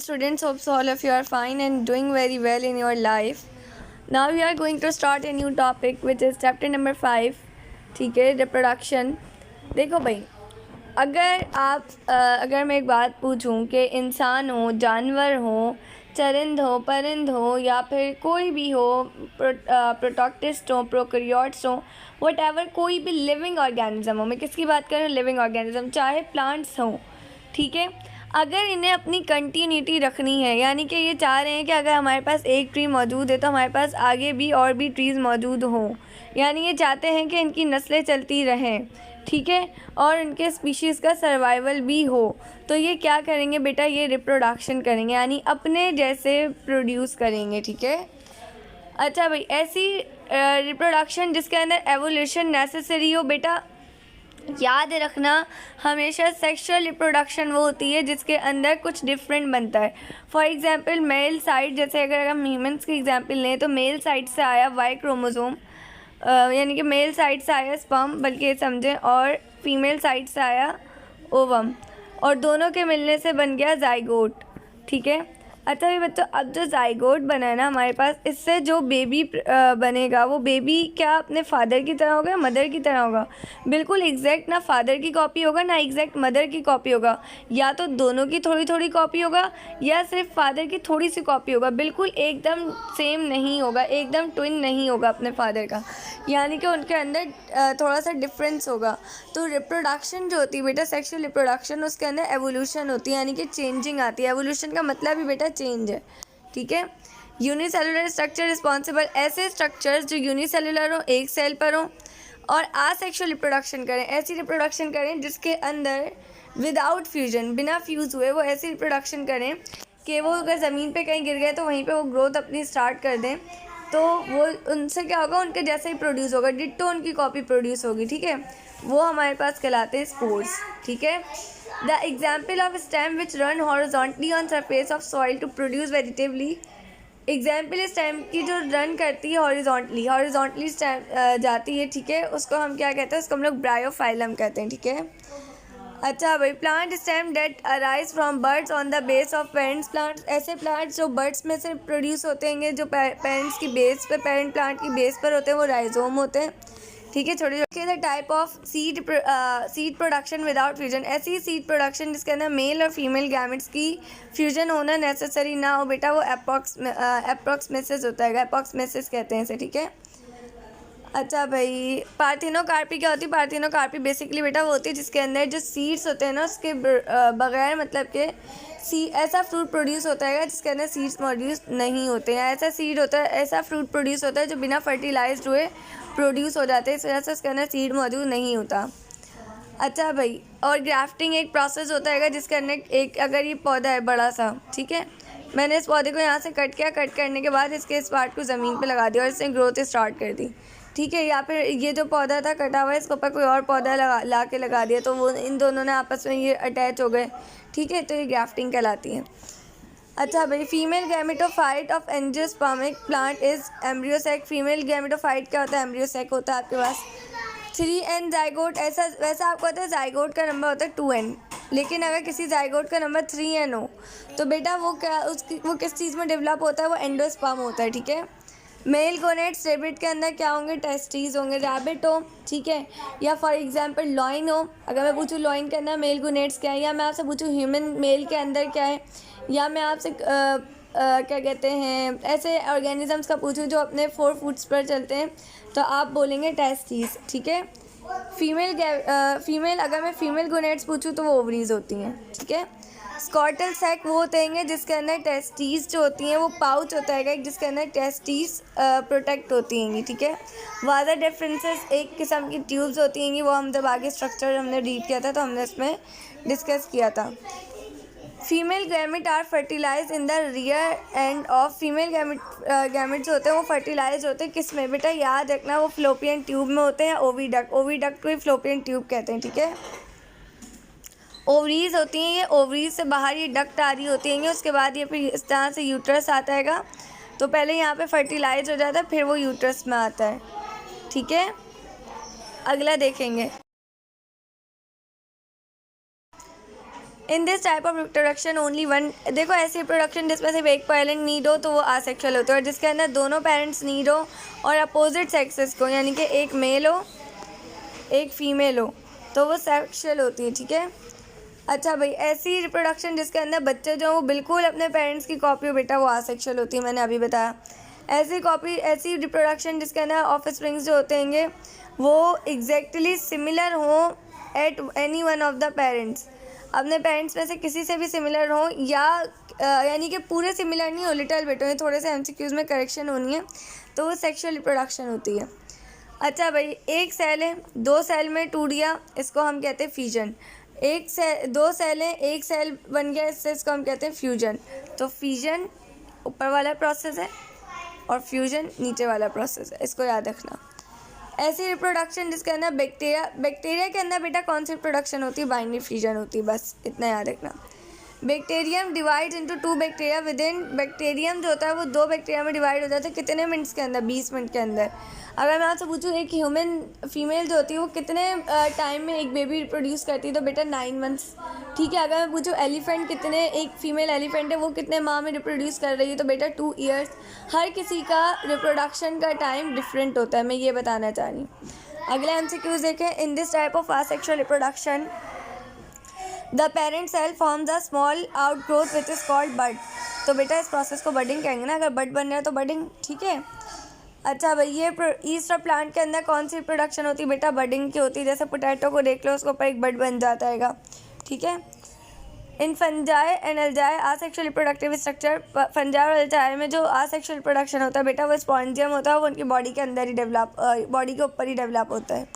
students, hope so all of you are fine and doing very well in your life. Now we are going to start a new topic which is chapter number 5. ठीक है, reproduction. देखो भाई, अगर मैं एक बात पूछूं कि इंसान हो, जानवर हो, चरिंद हो, परिंद हो या फिर कोई भी हो, प्रोटोक्टिस्ट हो, प्रोकैरियोट्स हो, व्हाटएवर, कोई भी लिविंग ऑर्गेनिज्म हो, मैं किसकी बात कर रही हूँ, लिविंग ऑर्गेनिज्म, चाहे प्लांट्स हों, ठीक है, अगर इन्हें अपनी कंटिन्यूटी रखनी है, यानी कि ये चाह रहे हैं कि अगर हमारे पास एक ट्री मौजूद है तो हमारे पास आगे भी और भी ट्रीज़ मौजूद हों, यानी ये चाहते हैं कि इनकी नस्लें चलती रहें, ठीक है, और इनके स्पीशीज़ का सर्वाइवल भी हो, तो ये क्या करेंगे बेटा, ये रिप्रोडक्शन करेंगे, यानी अपने जैसे प्रोड्यूस करेंगे, ठीक है। अच्छा भाई, ऐसी रिप्रोडक्शन जिसके अंदर एवोल्यूशन नेसेसरी हो, बेटा याद रखना हमेशा सेक्सुअल रिप्रोडक्शन वो होती है जिसके अंदर कुछ डिफरेंट बनता है। फॉर एग्जांपल मेल साइड, जैसे अगर हम ह्यूमंस की एग्जांपल लें तो मेल साइड से आया वाई क्रोमोसोम, यानी कि मेल साइड से आया स्पर्म, बल्कि ये समझें, और फीमेल साइड से आया ओवम, और दोनों के मिलने से बन गया जाइगोट, ठीक है। अच्छा भाई बच्चों, अब जो जाइगोट बना है ना हमारे पास, इससे जो बेबी बनेगा वो बेबी क्या अपने फादर की तरह होगा या मदर की तरह होगा? बिल्कुल एग्जैक्ट ना फादर की कॉपी होगा ना एग्जैक्ट मदर की कॉपी होगा, या तो दोनों की थोड़ी थोड़ी कॉपी होगा या सिर्फ फादर की थोड़ी सी कॉपी होगा, बिल्कुल एकदम सेम नहीं होगा, एकदम ट्विन नहीं होगा अपने फादर का, यानी कि उनके अंदर थोड़ा सा डिफरेंस होगा। तो रिप्रोडक्शन जो होती है बेटा, सेक्सुअल रिप्रोडक्शन, उसके अंदर एवोल्यूशन होती है, यानी कि चेंजिंग आती है। एवोल्यूशन का मतलब ही बेटा चेंज है, ठीक है। यूनिसेलुलर स्ट्रक्चर रिस्पॉन्सिबल, ऐसे स्ट्रक्चर्स जो यूनिसेलुलर हो, एक सेल पर हो, और आसेक्सुअल रिप्रोडक्शन करें, ऐसी रिप्रोडक्शन करें जिसके अंदर विदाउट फ्यूजन, बिना फ्यूज़ हुए वो ऐसी रिप्रोडक्शन करें कि वो अगर ज़मीन पे कहीं गिर गए तो वहीं पे वो ग्रोथ अपनी स्टार्ट कर दें, तो वो उनसे क्या होगा, उनके जैसे ही प्रोड्यूस होगा, डिट्टो उनकी कॉपी प्रोड्यूस होगी, ठीक है। वो हमारे पास कहलाते हैं स्पोर्स, ठीक है। The example of stem which run horizontally on surface of soil to produce vegetatively, example stem की जो रन करती है हॉरिजॉन्टली स्टेम जाती है, ठीक है, उसको हम क्या कहते हैं, उसको हम लोग ब्रायोफाइलम कहते हैं, ठीक है। अच्छा भाई, plant stem that arise from buds on the base of parents plant, ऐसे प्लांट्स जो बर्ड्स में से प्रोड्यूस होते हैं, जो पेरेंट्स की बेस पे, पेरेंट प्लांट की बेस पर होते हैं, वो राइजोम होते हैं, ठीक है, छोटे छोटे। The type of seed production without fusion, ऐसी सीड प्रोडक्शन जिसके अंदर मेल और फीमेल गैमेट्स की फ्यूजन होना नेसेसरी ना हो, बेटा वो एप्रोक्समेसिस होता है, एप्रोक्समेसिस कहते हैं इसे, ठीक है। अच्छा भाई, पार्थिनोकार्पी क्या होती है? पार्थिनोकार्पी बेसिकली बेटा वो होती है जिसके अंदर जो सीड्स होते हैं ना, उसके बगैर, मतलब के ऐसा फ्रूट प्रोड्यूस होता है जिसके अंदर सीड्स मौजूद नहीं होते हैं, ऐसा फ्रूट प्रोड्यूस होता है जो बिना फर्टिलाइज्ड हुए प्रोड्यूस हो जाते हैं, इस वजह से उसके अंदर सीड मौजूद नहीं होता। अच्छा भाई, और ग्राफ्टिंग एक प्रोसेस होता है जिसके अंदर एक, अगर ये पौधा है बड़ा सा, ठीक है, मैंने इस पौधे को यहाँ से कट किया, कट करने के बाद इसके इस पार्ट को ज़मीन पे लगा दिया और इसने ग्रोथ स्टार्ट कर दी, ठीक है, या फिर ये जो पौधा था कटा हुआ है, इसके ऊपर कोई और पौधा ला के लगा दिया, तो वो इन दोनों ने आपस में ये अटैच हो गए, ठीक है, तो ये ग्राफ्टिंग कहलाती है। अच्छा भाई, female gametophyte of angiospermic plant is embryo sac, female gametophyte क्या होता है? एम्ब्रियोसेक होता है आपके पास। 3n जाइगोट, ऐसा वैसा आपको होता है, जाइगोट का नंबर होता है 2n, लेकिन अगर किसी जाइगोट का नंबर 3n हो तो बेटा वो किस चीज़ में डेवलप होता है? वो एंडोस्पर्म होता है, ठीक है। मेल गोनेट्स, रेबिट के अंदर क्या होंगे? टेस्टीज होंगे, रैबिट हो, ठीक है, या फॉर एग्जांपल लॉइन हो, अगर मैं पूछूँ लॉइन के अंदर मेल गोनेट्स क्या है, या मैं आपसे पूछूँ ह्यूमन मेल के अंदर क्या है, या मैं आपसे क्या कहते हैं ऐसे ऑर्गेनिजम्स का पूछूँ जो अपने 4 फुट्स पर चलते हैं, तो आप बोलेंगे टेस्टीज, ठीक है। फीमेल अगर मैं फीमेल गोनेट्स पूछूँ तो वो ओवरीज होती हैं, ठीक है। स्कॉटल सैक वो होते हैं जिसके अंदर टेस्टीज जो होती हैं, वो पाउच होता है जिसके अंदर टेस्टीज प्रोटेक्ट होती हैं, ठीक है। वादर डिफरेंसेस, एक किस्म की ट्यूब्स होती हैं, वो हम जब आगे स्ट्रक्चर हमने रीड किया था तो हमने इसमें डिस्कस किया था। Female gamete are fertilize in the rear end of, female gametes होते हैं वो फर्टिलाइज होते हैं किस में? बेटा याद रखना, वो फ्लोपियन ट्यूब में होते हैं, ओविडक्ट को ही फ्लोपियन ट्यूब कहते हैं, ठीक है। ओवरीज होती हैं, ये ओवरीज से बाहर ये डक्ट आ रही होती हैं, उसके बाद ये फिर इस तरह से यूट्रस आता है, तो पहले यहाँ पे फर्टिलाइज हो जाता है, फिर वो यूट्रस में आता है, ठीक है। अगला देखेंगे, इन this type of reproduction only one, देखो ऐसी रिप्रोडक्शन जिसमें सिर्फ एक पेरेंट नीड हो तो वो आसेक्सुअल होता है, और जिसके अंदर दोनों पेरेंट्स नीड हो और अपोजिट सेक्सेस को, यानी कि एक मेल हो एक फीमेल हो, तो वो सेक्सुअल होती है, ठीक है। अच्छा भाई, ऐसी रिप्रोडक्शन जिसके अंदर बच्चे जो वो बिल्कुल अपने पेरेंट्स की कॉपी हो बेटा, वो आसेक्सुअल होती है, मैंने अभी बताया। ऐसी रिप्रोडक्शन जिसके अंदर ऑफस्प्रिंग्स जो होते हैं वो एग्जैक्टली सिमिलर हो at any one of the parents, अपने पेरेंट्स में से किसी से भी सिमिलर हो, या यानी कि पूरे सिमिलर नहीं हो, लिटल बिट हो, थोड़े से एमसीक्यूज में करेक्शन होनी है, तो वो सेक्सुअल रिप्रोडक्शन होती है। अच्छा भाई, एक सेल है, दो सेल में टूट गया, इसको हम कहते हैं फ्यूजन। एक सेल, दो सेल है, एक सेल बन गया, इसको हम कहते हैं फ्यूजन। तो फ्यूजन ऊपर वाला प्रोसेस है और फ्यूजन नीचे वाला प्रोसेस है, इसको याद रखना। ऐसी रिप्रोडक्शन जिसके अंदर बैक्टीरिया के अंदर बेटा कौन सी रिप्रोडक्शन होती है, बाइनरी फ्यूजन होती है, बस इतना याद रखना। Bacterium divide into 2 bacteria with in, bacterium जो होता है वो 2 बैक्टीरिया में डिवाइड हो जाता है, कितने मिनट्स के अंदर, 20 मिनट के अंदर। अगर मैं आपसे पूछूँ एक ह्यूमन फीमेल जो होती है वो कितने टाइम में एक बेबी रिप्रोड्यूस करती है, तो बेटा 9 मंथ्स, ठीक है। अगर मैं पूछूँ एलिफेंट कितने, एक फीमेल एलिफेंट है वो कितने माह में रिप्रोड्यूस कर रही है, तो बेटा 2 ईयर्स। हर किसी का रिप्रोडक्शन का टाइम डिफरेंट होता है, मैं ये बताना चाह रही हूँ। अगला MCQ देखें। In this type of asexual reproduction the parent cell forms a small outgrowth which is called bud. तो बेटा इस प्रोसेस को बडिंग कहेंगे ना, अगर बड बन रहा है तो बडिंग, ठीक है। अच्छा भाई, ये ईस्ट ऑफ प्लांट के अंदर कौन सी प्रोडक्शन होती है बेटा, बडिंग की होती है। जैसे पोटैटो को देख लो, उसके ऊपर एक बड बन जाता है, ठीक है। In fungi and algae asexual reproductive structure, fungi और अल्जाई में जो आसेक्सुअल प्रोडक्शन होता है बेटा वो स्पॉन्जियम होता है, वो उनकी बॉडी के अंदर ही डेवलप, बॉडी के ऊपर ही डेवलप होता है।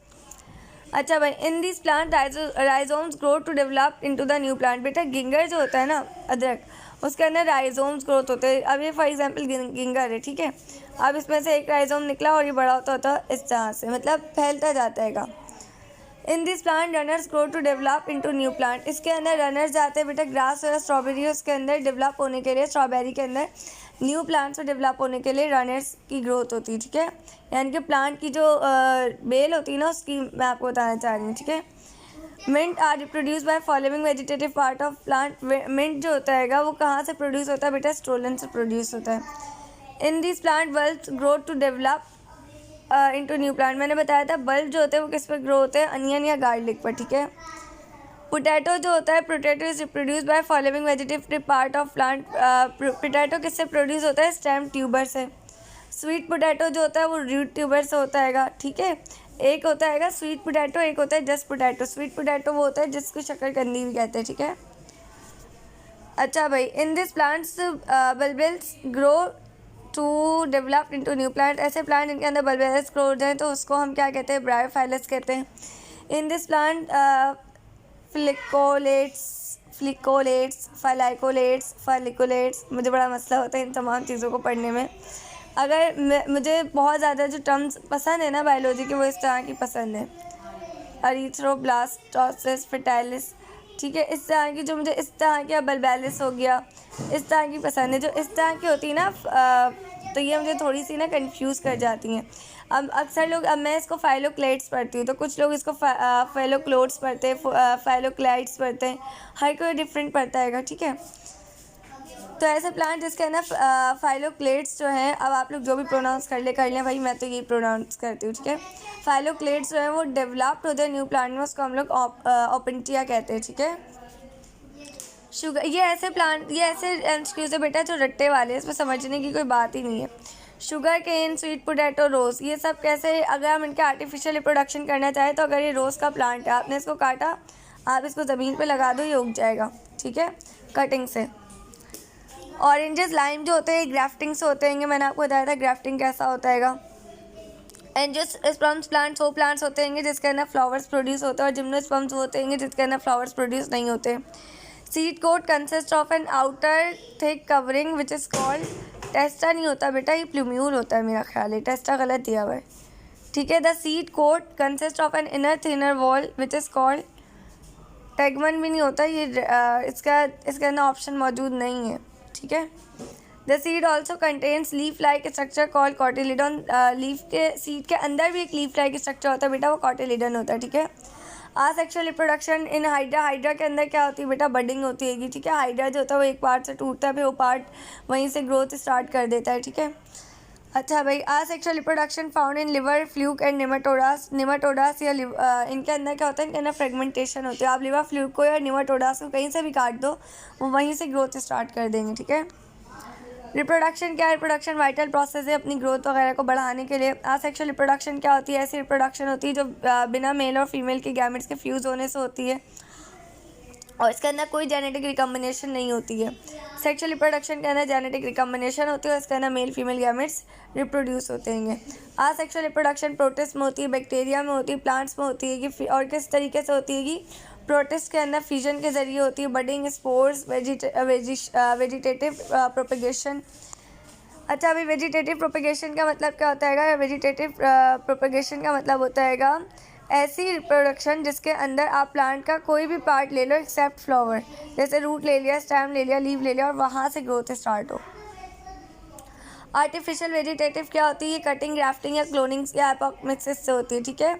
अच्छा भाई, in this plant rhizomes grow to develop into the new plant. बेटा गिंगर जो होता है ना, अदरक, उसके अंदर राइजोम्स ग्रोथ होते हैं। अब ये फॉर एग्जांपल गिंगर है, ठीक है। अब इसमें से एक राइजोम निकला और ये बड़ा होता है इस तरह से, मतलब फैलता जाता है। In this plant runners grow to develop into new plant. इसके अंदर रनर्स जाते हैं बेटा, ग्रास और स्ट्रॉबेरी उसके अंदर डेवलप होने के लिए, स्ट्रॉबेरी के अंदर न्यू प्लांट्स में डेवलप होने के लिए रनर्स की ग्रोथ होती है, ठीक है। यानी कि प्लांट की जो बेल होती है ना, उसकी मैं आपको बताना चाह रही हूँ, ठीक है। Mint are reproduce by following vegetative part of plant. Mint जो होता है वो कहाँ से प्रोड्यूस होता है बेटा, स्टोलन से प्रोड्यूस होता है। In this plant bulbs grow to develop into new plant. मैंने बताया था बल्ब जो होते हैं वो किस पर ग्रो होते हैं, अनियन या गार्लिक पर, ठीक है। पोटैटो जो होता है, potato is produce by following vegetative part of plant. Potato किससे प्रोड्यूस होता है, स्टेम ट्यूबर से। स्वीट पोटैटो जो होता है वो रूट ट्यूबर से होता है, ठीक है। एक होता है स्वीट पोटैटो, एक होता है जस्ट पोटैटो। स्वीट पोटैटो वो होता है जिसको शकरकंदी भी कहते हैं, ठीक है। अच्छा भाई, in this plants bulbils grow to develop into new plant. ऐसे प्लांट जिनके अंदर बल्बल्स ग्रो हो जाए तो उसको हम क्या कहते हैं, ब्रायोफाइलस कहते हैं। इन दिस प्लांट फ्लिकोलेट्स, फलिकुलेट्स, मुझे बड़ा मसला होता है इन तमाम चीज़ों को पढ़ने में। अगर मुझे बहुत ज़्यादा जो टर्म्स पसंद है ना बायोलॉजी की, वो इस तरह की पसंद है, अरीथ्रोब्लास्टोसिस, फेटाइलिस, ठीक है। इस तरह की जो मुझे, इस तरह की, बल्बैलिस हो गया, इस तरह की पसंद है। जो इस तरह की होती है ना, तो ये मुझे थोड़ी सी ना कंफ्यूज कर जाती हैं। अब अक्सर लोग, अब मैं इसको फाइलोक्लेट्स पढ़ती हूँ, तो कुछ लोग इसको फाइलोक्लोट्स पढ़ते हैं, फाइलोक्लाइट्स पढ़ते हैं, हर कोई डिफरेंट पढ़ता है, ठीक है। तो ऐसे प्लांट जिसके ना फाइलोक्लेट्स जो हैं, अब आप लोग जो भी प्रोनाउंस कर लें भाई, मैं तो यही प्रोनाउंस करती हूँ, ठीक है। फाइलोक्लेट्स जो हैं वो डेवलप्ड होते हैं न्यू प्लांट में, उसको हम लोग ओपेंटिया कहते हैं, ठीक है। शुगर, ये ऐसे प्लांट, ये ऐसे एक्सक्यूज है बेटा जो रट्टे वाले, इसमें समझने की कोई बात ही नहीं है। शुगर केन, स्वीट पोटैटो, रोज़, ये सब कैसे, अगर हम इनके आर्टिफिशियल रिप्रोडक्शन करना चाहें तो अगर ये रोज़ का प्लांट है, आपने इसको काटा, आप इसको ज़मीन पे लगा दो, ये उग जाएगा, ठीक है, कटिंग से। ऑरेंजेस, लाइम जो होते हैं ग्राफ्टिंग से होते हैं, मैंने आपको बताया था ग्राफ्टिंग कैसा होता है। एंजियोस्पर्म्स प्लांट्स वो प्लांट्स होते हैं जिसके अंदर फ्लावर्स प्रोड्यूस होते हैं, और जिम्नोस्पर्म्स होते हैं जिसके अंदर फ्लावर्स प्रोड्यूस नहीं होते। Seed coat consist of an outer thick covering which is called, testa नहीं होता बेटा, ये प्लूम्यूल होता है मेरा ख्याल है, टेस्टा गलत दिया हुआ है, ठीक है। The seed coat consist of an inner thinner wall which is called, tegmen भी नहीं होता ये, इसके अंदर ऑप्शन मौजूद नहीं है, ठीक है। The seed also contains leaf like structure called cotyledon. Leaf के, सीड के अंदर भी एक लीफ लाइक स्ट्रक्चर होता है बेटा, वो कॉटिलिडन होता है, ठीक है। Asexual reproduction in hydra, hydra के अंदर क्या होती है बेटा, बडिंग होती है, ठीक है। हाइड्रा जो होता है वो एक पार्ट से टूटता है, फिर वो पार्ट वहीं से ग्रोथ स्टार्ट कर देता है, ठीक है। अच्छा भाई, asexual reproduction found in liver, fluke and nematodes, nematodes या इनके अंदर क्या होता है, इनके अंदर फ्रेगमेंटेशन होती है। आप लिवर, फ्लूक को या निमाटोडास को कहीं से भी काट दो, वो वहीं से ग्रोथ स्टार्ट कर देंगे, ठीक है। रिप्रोडक्शन क्या है, रिप्रोडक्शन वाइटल प्रोसेस है अपनी ग्रोथ वगैरह को बढ़ाने के लिए। आसेक्सुअल रिप्रोडक्शन क्या होती है, ऐसी रिप्रोडक्शन होती है जो बिना मेल और फीमेल के गैमेट्स के फ्यूज़ होने से होती है और इसके अंदर कोई जेनेटिक रिकम्बिनेशन नहीं होती है। सेक्सुअल रिप्रोडक्शन के अंदर जेनेटिक रिकम्बिनेशन होती है और इसके अंदर मेल फीमेल गैमेट्स रिप्रोड्यूस होते हैं। आसेक्सुअल रिप्रोडक्शन प्रोटिस्ट में होती है, बैक्टीरिया में होती है, प्लांट्स में होती है कि और किस तरीके से होती है कि प्रोटिस्ट के अंदर फ्यूजन के ज़रिए होती है, बडिंग, स्पोर्स, वेजिटेटिव प्रोपेगेशन। अच्छा, अभी वेजिटेटिव प्रोपेगेशन का मतलब क्या होता है, वेजिटेटिव प्रोपेगेशन का मतलब होता है ऐसी रिप्रोडक्शन जिसके अंदर आप प्लांट का कोई भी पार्ट ले लो एक्सेप्ट फ्लावर, जैसे रूट ले लिया, स्टेम ले लिया, लीव ले लिया और वहाँ से ग्रोथ स्टार्ट हो। आर्टिफिशियल वेजिटेटिव क्या होती है, कटिंग, ग्राफ्टिंग या क्लोनिंग या एपोमिक्सिस से होती है, ठीक है।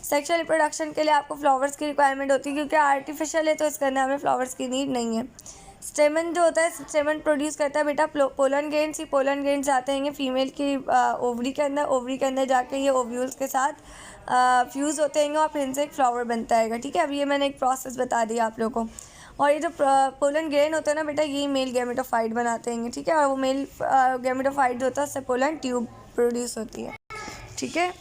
सेक्सुअल रिप्रोडक्शन के लिए आपको फ्लावर्स की रिक्वायरमेंट होती है क्योंकि आर्टिफिशियल है तो इसके अंदर हमें फ्लावर्स की नीड नहीं है। स्टेमन जो होता है, स्टेमन प्रोड्यूस करता है बेटा पोलन ग्रेन्स। ये पोलन ग्रेन्स जाते हैं फीमेल की ओवरी के अंदर, ओवरी के अंदर जाके ये ओव्यूल्स के साथ फ्यूज़ होते हैं और फिर इनसे एक फ्लावर बनता है, ठीक है। अब ये मैंने एक प्रोसेस बता दिया आप लोगों को। और ये जो पोलन ग्रेन होता है ना बेटा, ये मेल गैमेटोफाइट बनाते हैं, ठीक है। और वो मेल गैमेटोफाइट जो होता है उससे पोलन ट्यूब प्रोड्यूस होती है, ठीक है।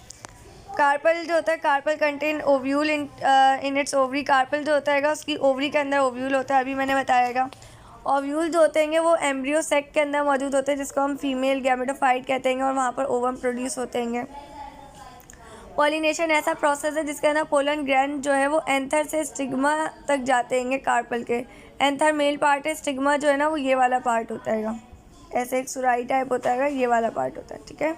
कार्पल जो होता है, carpel contain ovule in its ovary. Carpel जो होता है उसकी ओवरी के अंदर ओव्यूल होता है, अभी मैंने बताया। ओव्यूल जो होते हैं वो एम्ब्रियो सेक के अंदर मौजूद होते हैं जिसको हम फीमेल गैमेटोफाइट कहते हैं और वहाँ पर ओवम प्रोड्यूस होते हैं। पॉलिनेशन ऐसा प्रोसेस है जिसके अंदर पोलन ग्रैंड जो है वो एंथर से स्टिग्मा तक जाते हैं कार्पल के। एंथर मेल पार्ट है, स्टिग्मा जो है ना वो ये वाला पार्ट होता है, ऐसे एक सुराई टाइप होता है, ये वाला पार्ट होता है, ठीक है।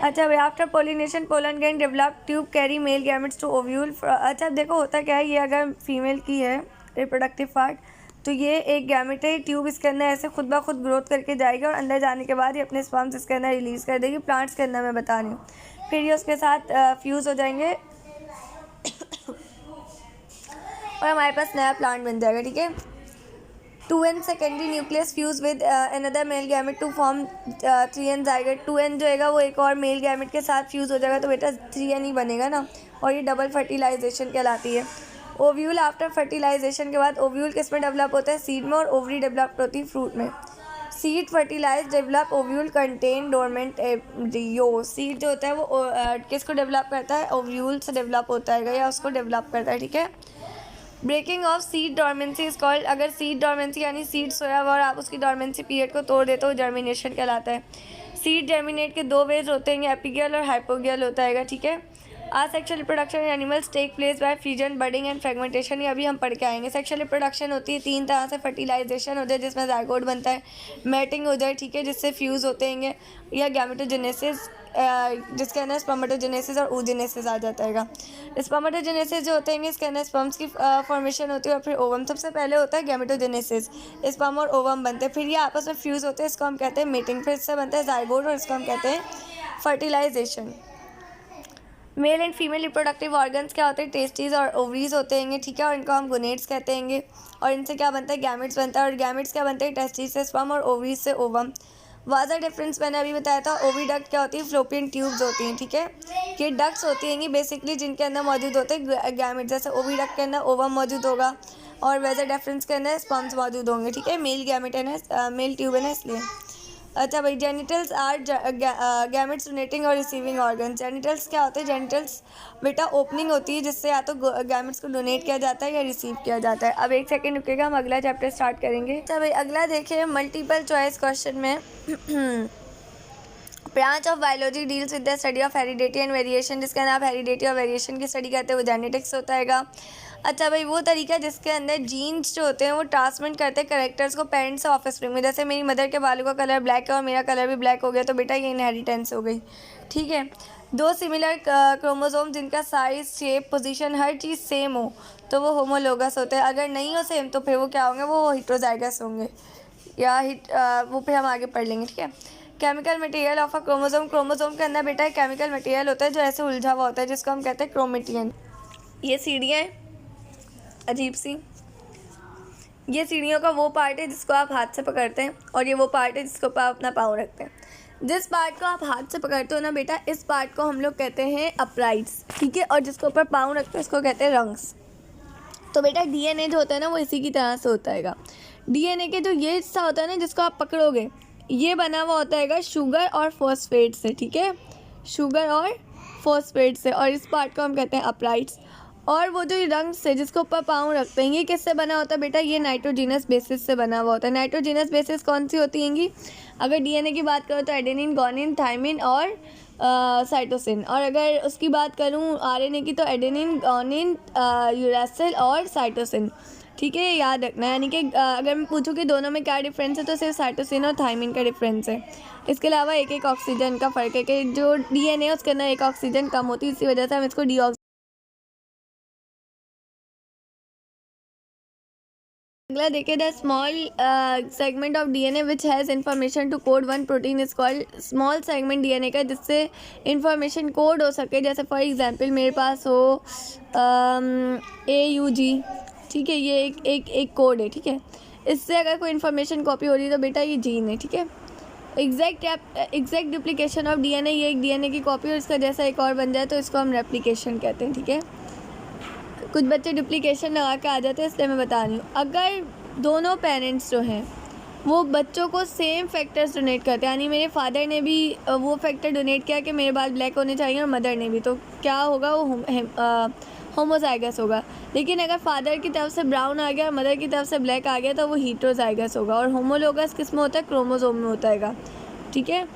अच्छा भाई, after pollination pollen grain develop tube carry male gametes to ovule. अच्छा देखो होता क्या है, ये अगर फीमेल की है रिप्रोडक्टिव पार्ट तो ये एक गैमेट है, ट्यूब इसके अंदर ऐसे खुद ब खुद ग्रोथ करके जाएगी और अंदर जाने के बाद ये अपने स्पर्म्स इसके अंदर रिलीज़ कर देगी। प्लांट्स के अंदर मैं बता रही हूँ, फिर ये उसके साथ फ्यूज़ हो जाएंगे और हमारे पास नया प्लांट बन जाएगा, ठीक है। 2n secondary nucleus fuse with another male gamete to form 3n zygote. 2n जो है वो एक और मेल गैमेट के साथ फ्यूज़ हो जाएगा तो बेटा 3n ही बनेगा ना, और ये डबल फर्टिलाइजेशन कहलाती है। ओव्यूल, आफ्टर फर्टिलाइजेशन के बाद ओव्यूल किस में डेवलप होता है, सीड में, और ओवरी डेवलप होती है फ्रूट में। Seed fertilize develop ovule contain dormant embryo. Seed जो होता है वो किसको डेवलप करता है, ओव्यूल से डेवलप होता है या उसको डेवलप करता है, ठीक है। Breaking of seed dormancy is called. अगर सीड डॉर्मेंसी यानी सीड सोया हुआ और आप उसकी डॉर्मेंसी पीरियड को तोड़ देते हो जर्मिनेशन कहलाता है। सीड जर्मिनेट के दो वेज होते हैं, एपिगियल और हाइपोगियल होता है, ठीक है। Asexual reproduction in animals take place by fusion, budding and fragmentation. ये अभी हम पढ़ के आएंगे। सेक्सुअल रिप्रोडक्शन होती है 3 तरह से, फर्टिलाइजेशन हो जाए जिसमें जाइगोट बनता है, मैटिंग हो जाए, ठीक है, जिससे फ्यूज़ होते हैं, या गैमेटोजेनेसिस जिसके अंदर स्पर्मेटोजेनेसिस और oogenesis आ जाता है। स्पर्मेटोजेनेसिस जो होते हैं इसके अंदर स्पर्म्स की फॉर्मेशन होती है और फिर ओवम। सबसे पहले होता है गैमेटोजेनेसिस, स्पर्म और ओवम बनते हैं, फिर ये आपस में फ्यूज़ होते हैं, इसको हम कहते हैं मेटिंग, फिर इससे बनता है जाइगोट और इसको हम कहते हैं fertilization. Male and female reproductive organs क्या होते हैं, टेस्टीज और ओवरीज होते हैं, ठीक है, और इनको हम गोनेट्स कहते हैं। और इनसे क्या बनता है, गैमेट्स बनता है, और गैमेट्स क्या बनते हैं, टेस्टीज से स्पर्म और ओवरीज से ओवम। वाजा डिफरेंस मैंने अभी बताया था। ओविडक्ट क्या होती है, फ्लोपियन ट्यूब्स होती हैं, ठीक है। ये डक्ट्स होती हैं बेसिकली जिनके अंदर मौजूद होते हैं गैमेट्स, जैसे ओविडक्ट के अंदर ओवम मौजूद होगा और वाजा डिफरेंस के अंदर स्पर्म्स मौजूद होंगे, ठीक है। मेल गैमेट है ना, मेल ट्यूब है ना, इसलिए। अच्छा भाई, जेनिटल्स आर गैमेट्स डोनेटिंग और रिसीविंग ऑर्गन। जेनिटल्स क्या होते हैं, जेनिटल्स बेटा ओपनिंग होती है जिससे या तो गैमेट्स को डोनेट किया जाता है या रिसीव किया जाता है। अब एक सेकंड रुकेगा, हम अगला चैप्टर स्टार्ट करेंगे। अच्छा भाई, अगला देखिए मल्टीपल चॉइस क्वेश्चन में branch of biology deals with the study of heredity and variation. जिसका नाम हेरिडिटी और वेरिएशन की स्टडी करते हैं वो जेनेटिक्स होता है। अच्छा भाई, वो तरीका जिसके अंदर जीन्स जो होते हैं वो ट्रांसमिट करते हैं करेक्टर्स को पेरेंट्स से ऑफस्प्रिंग में। जैसे मेरी मदर के बालों का कलर ब्लैक है और मेरा कलर भी ब्लैक हो गया तो बेटा ये इनहेरिटेंस हो गई, ठीक है। दो सिमिलर क्रोमोसोम जिनका साइज, शेप, पोजीशन हर चीज़ सेम हो तो वो होमोलोगस होते हैं। अगर नहीं हो सेम तो फिर वो क्या होंगे, वो हेटेरोजाइगस होंगे, या वो फिर हम आगे पढ़ लेंगे, ठीक है। Chemical material of a chromosome. Chromosome के अंदर बेटा एक केमिकल मटेरियल होता है जो ऐसे उलझा हुआ होता है जिसको हम कहते हैं क्रोमेटियन। ये सीढ़ियाँ हैं अजीब सी, ये सीढ़ियों का वो पार्ट है जिसको आप हाथ से पकड़ते हैं और ये वो पार्ट है जिसको आप अपना पाँव रखते हैं। जिस पार्ट को आप हाथ से पकड़ते हो ना बेटा, इस पार्ट को हम लोग कहते हैं अपराइट्स, ठीक है, और जिसको ऊपर पाँव रखते हैं इसको कहते हैं रंग्स। तो बेटा डीएनए जो होता है ना वो इसी की तरह से होता है। डीएनए के जो ये हिस्सा होता है ना जिसको आप पकड़ोगे, ये बना हुआ होता है शुगर और फॉस्फेट से, ठीक है, शुगर और फॉस्फेट से, और इस पार्ट को हम कहते हैं अपराइट्स। और वो जो रंग से जिसको ऊपर पाँव रखते हैं, ये किससे बना होता है बेटा, ये नाइट्रोजिनस बेसिस से बना हुआ होता है। नाइट्रोजिनस बेसिस कौन सी होती हैंगी, अगर डीएनए की बात करो तो एडेनिन, गुआनिन, थायमिन और साइटोसिन, और अगर उसकी बात करूँ आरएनए की तो एडेनिन, गुआनिन, यूरेसिल और साइटोसिन, ठीक है, याद रखना है। यानी कि अगर मैं पूछूँ कि दोनों में क्या डिफरेंस है तो सिर्फ साइटोसिन और थायमिन का डिफरेंस है। इसके अलावा एक एक ऑक्सीजन का फ़र्क है कि जो डीएनए है उसके अंदर एक ऑक्सीजन कम होती है, इसी वजह से हम इसको डीऑक्सी। अगला देखिए, the small segment of DNA which has information to code one protein is called. Small segment DNA का जिससे इंफॉर्मेशन कोड हो सके, जैसे फॉर एग्जांपल मेरे पास हो AUG, ठीक है, ये एक कोड है, ठीक है, इससे अगर कोई इन्फॉर्मेशन कॉपी हो रही है तो बेटा ये जीन है, ठीक है। एग्जैक्ट डुप्लीकेशन ऑफ डीएनए, ये एक डीएनए की कॉपी और इसका जैसा एक और बन जाए तो इसको हम रेप्लिकेशन कहते हैं, ठीक है। कुछ बच्चे डुप्लीकेशन लगा के आ जाते हैं, इसलिए मैं बता रही हूँ। अगर दोनों पेरेंट्स जो हैं वो बच्चों को सेम फैक्टर्स डोनेट करते हैं, यानी मेरे फादर ने भी वो फैक्टर डोनेट किया कि मेरे बाल ब्लैक होने चाहिए और मदर ने भी, तो क्या होगा, वो होमोजाइगस होगा। लेकिन अगर फादर की तरफ से ब्राउन आ गया और मदर की तरफ से ब्लैक आ गया तो वो हीटरोजाइगस होगा। और होमोलोगस किस में होता है, क्रोमोसोम में होता है, ठीक है,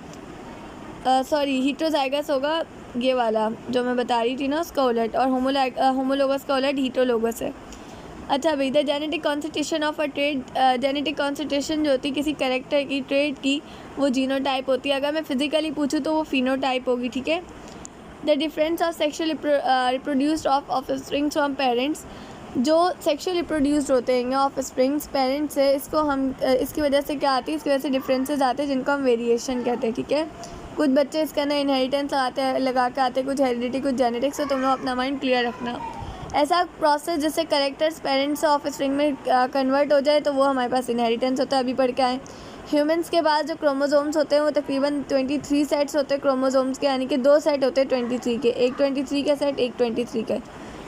सॉरी हीटरोजाइगस होगा ये वाला जो मैं बता रही थी ना, उसका उलट, और होमोलोगस का उलट हीटरोलोगस है। अच्छा भाई, the genetic constitution of a trade, genetic constitution जो होती है किसी कैरेक्टर की, ट्रेड की, वो जीनोटाइप होती है। अगर मैं फिजिकली पूछूँ तो वो फिनोटाइप होगी, ठीक है। The difference of sexual reproduced of offsprings from parents, जो सेक्शुअल रिप्रोड्यूस्ड होते हैं ऑफ स्प्रिंग्स पेरेंट्स से, इसको हम इसकी वजह से क्या आती है, इसकी वजह से डिफरेंसेस आते हैं जिनको हम वेरिएशन कहते हैं, ठीक है। कुछ बच्चे इसके अंदर इनहेरिटेंस लगा के आते हैं, कुछ हेरिडिटी, कुछ जेनेटिक्स, तो तुम लोग अपना माइंड क्लियर रखना। ऐसा प्रोसेस जिससे करेक्टर्स पेरेंट्स से ऑफ स्प्रिंग में कन्वर्ट हो जाए तो वो हमारे पास इनहेरिटेंस होता है। अभी पढ़ के आए, ह्यूमंस के पास जो क्रोमोसोम्स होते हैं वो तकरीबन 23 सेट्स होते हैं क्रोमोसोम्स के, यानी कि 2 सेट होते हैं 23 के, एक 23 का सेट, एक 23 का,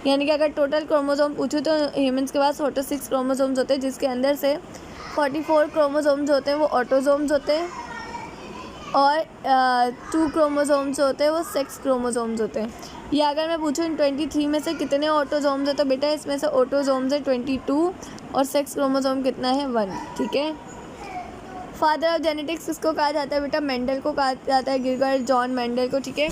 यानी कि अगर टोटल क्रोमोसोम पूछूँ तो ह्यूमंस के पास 46 क्रोमोसोम्स होते हैं, जिसके अंदर से 44 क्रोमोसोम्स होते हैं वो ऑटोसोम्स होते हैं, और 2 क्रोमोसोम्स होते हैं वो सेक्स क्रोमोसोम्स होते हैं। या अगर मैं पूछूँ इन 23 में से कितने ऑटोसोम्स हैं तो बेटा इसमें से ऑटोसोम्स है 22 और सेक्स क्रोमोसोम कितना है 1, ठीक है। फादर ऑफ जेनेटिक्स किसको कहा जाता है बेटा, मेंडल को कहा जाता है, गिरगर जॉन मेंडल को, ठीक है।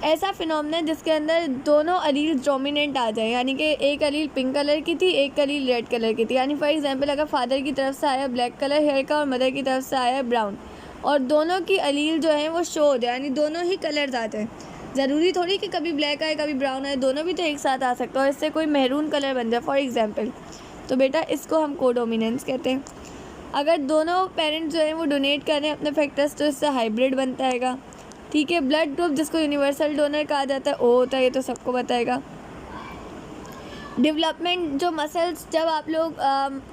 ऐसा फिनोमेना है जिसके अंदर दोनों अलील डोमिनेंट आ जाए, यानी कि एक अलील पिंक कलर की थी, एक अलील रेड कलर की थी। यानी फॉर एग्जांपल अगर फादर की तरफ से आया ब्लैक कलर हेयर का और मदर की तरफ से आया ब्राउन, और दोनों की अलील जो है वो शो हो जाए, यानी दोनों ही कलर्स आ जाए। ज़रूरी थोड़ी कि कभी ब्लैक आए कभी ब्राउन आए, दोनों भी तो एक साथ आ सकता है, और इससे कोई मेहरून कलर बन जाए फॉर एग्जांपल, तो बेटा इसको हम कोडोमिनेंस कहते हैं। अगर दोनों पेरेंट्स जो हैं वो डोनेट कर रहे हैं अपने फैक्टर्स तो इससे हाइब्रिड बनता है, ठीक है। ब्लड ग्रुप जिसको यूनिवर्सल डोनर कहा जाता है ओ होता है, ये तो सबको बताएगा। डेवलपमेंट, जो मसल्स, जब आप लोग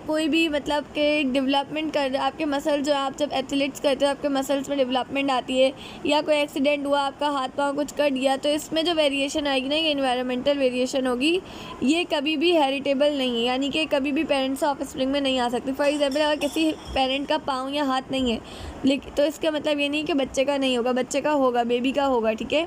कोई भी मतलब कि डेवलपमेंट कर रहे, आपके मसल्स जो आप जब एथलीट्स करते हो आपके मसल्स में डेवलपमेंट आती है, या कोई एक्सीडेंट हुआ आपका हाथ पाँव कुछ कट गया, तो इसमें जो वेरिएशन आएगी ना ये इन्वायरमेंटल वेरिएशन होगी, ये कभी भी हेरिटेबल नहीं है, यानी कि कभी भी पेरेंट्स ऑफ स्प्रिंग में नहीं आ सकती। फॉर एग्जाम्पल अगर किसी पेरेंट का पाँव या हाथ नहीं है लेकिन तो इसका मतलब ये नहीं कि बच्चे का नहीं होगा, बच्चे का होगा, बेबी का होगा, ठीक है।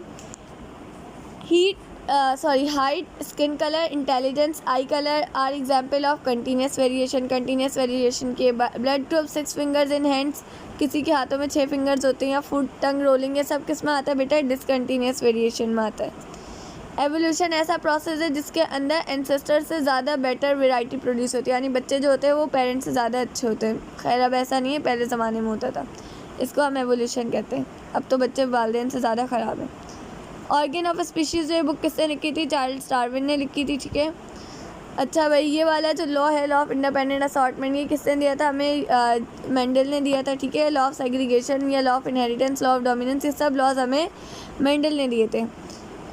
Height, skin colour, intelligence, eye colour are example of continuous variation. Continuous variation के blood group, 6 fingers in hands, किसी के हाथों में 6 फिंगर्स होते हैं, या फुट, टंग रोलिंग, ये सब किस में आता है बेटा, डिसकंटिन्यूस वेरिएशन में आता है। एवोल्यूशन ऐसा प्रोसेस है जिसके अंदर एंसेस्टर से ज़्यादा बेटर वेराइटी प्रोड्यूस होती है, यानी बच्चे जो होते हैं वो पेरेंट्स से ज़्यादा अच्छे होते हैं। खैर अब ऐसा नहीं है, पहले ज़माने में होता था, इसको हम एवोल्यूशन कहते हैं। अब तो बच्चे वालिदैन से ज़्यादा ख़राब है। ऑर्गन ऑफ स्पीशीज़ जो बुक किसने लिखी थी, चार्ल्स डार्विन ने लिखी थी, ठीक है। अच्छा भाई, ये वाला जो लॉ है, लॉ ऑफ इंडिपेंडेंट असॉर्टमेंट, ये किसने दिया था हमें, मेंडल ने दिया था, ठीक है। लॉ ऑफ सेग्रीगेशन या law of inheritance, law of dominance, ये सब लॉज हमें मेंडल ने दिए थे।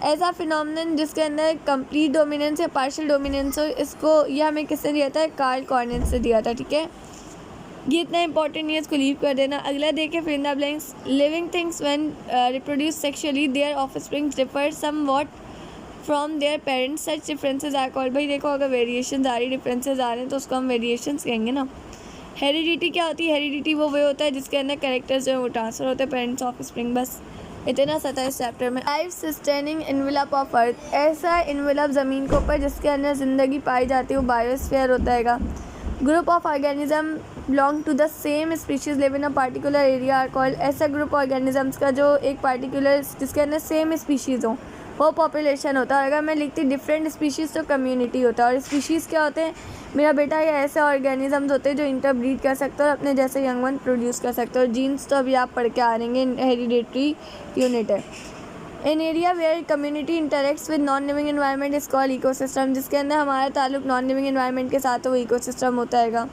ऐसा फिनोमिनन जिसके अंदर कंप्लीट डोमिनेंस या पार्शियल डोमिनेंस हो, इसको ये हमें किसने दिया था? कार्ल कॉर्नेल से दिया था, ठीक है। ये इतना इंपॉर्टेंट नहीं है, इसको लीव कर देना। अगला देखें fill in the blanks. Living things when reproduce sexually their offsprings differ somewhat from their parents, such differences are called. भाई देखो, अगर वेरिएशंस आ रही, डिफरेंसेस आ रहे हैं तो उसको हम वेरिएशंस कहेंगे ना। हेरिडिटी क्या होती है? हेरिडिटी वो वे होता है जिसके अंदर कैरेक्टर्स जो है वो ट्रांसफर होते हैं पेरेंट्स ऑफस्प्रिंग। बस इतना सा था इस चैप्टर में। Life sustaining envelope of earth, ऐसा इन्वेलप ज़मीन के ऊपर जिसके अंदर ज़िंदगी पाई जाती है वो बायोस्फीयर होता है। Group of organism belong to the same species live in a particular area are called. ऐसा ग्रुप ऑर्गेनिजम्स का जो एक पार्टिकुलर जिसके अंदर सेम स्पीशीज़ हो वो पॉपुलेशन होता है। अगर मैं लिखती डिफरेंट स्पीशीज़ तो कम्युनिटी होता है। और स्पीशीज़ क्या होते हैं मेरा बेटा? ये ऐसे ऑर्गेनिजम्स होते हैं जो इंटरब्रीड कर सकते हैं और अपने जैसे यंग वन प्रोड्यूस कर सकते हैं। और जीन्स तो अभी आप पढ़ के आ रहेंगे, हेरिडेटरी यूनिट है। In area where community interacts with non living environment is called ecosystem, जिसके अंदर हमारा ताल्लुक नॉन लिविंग एनवायरनमेंट के साथ वो इकोसिस्टम होता है।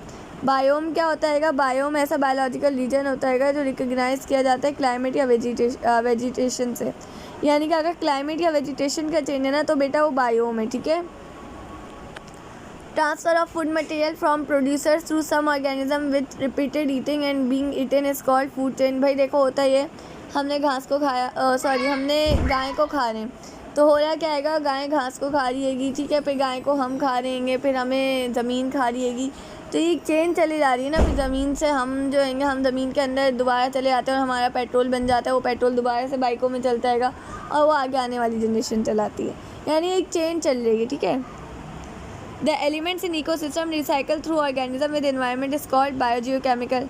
बायोम क्या होता है? बायोम ऐसा बायोलॉजिकल रीजन होता है जो रिकग्नाइज किया जाता है क्लाइमेट या वेजिटेशन से। यानी कि अगर क्लाइमेट या वेजिटेशन का चेंज है ना तो बेटा वो बायोम है, ठीक है। Transfer of food material from producers through some organism with repeated eating and being eaten is called food chain. भाई देखो, होता ये हमने घास को खाया, हमने गाय को खा रहे हैं तो हो रहा क्या आएगा? गाय घास को खा रही हैगी, ठीक है, फिर गाय को हम खा रहे हैं, फिर हमें ज़मीन खा रही हैगी। तो ये चेन चली जा रही है ना। फिर ज़मीन से हम जो हैंगे हम ज़मीन के अंदर दोबारा चले जाते हैं और हमारा पेट्रोल बन जाता है। वो पेट्रोल दोबारा से बाइकों में चलता है और वो आगे आने वाली जनरेशन चलाती है। यानी एक चेन चल रही है, ठीक है। The elements in ecosystem recycle through organism with environment is called biogeochemical.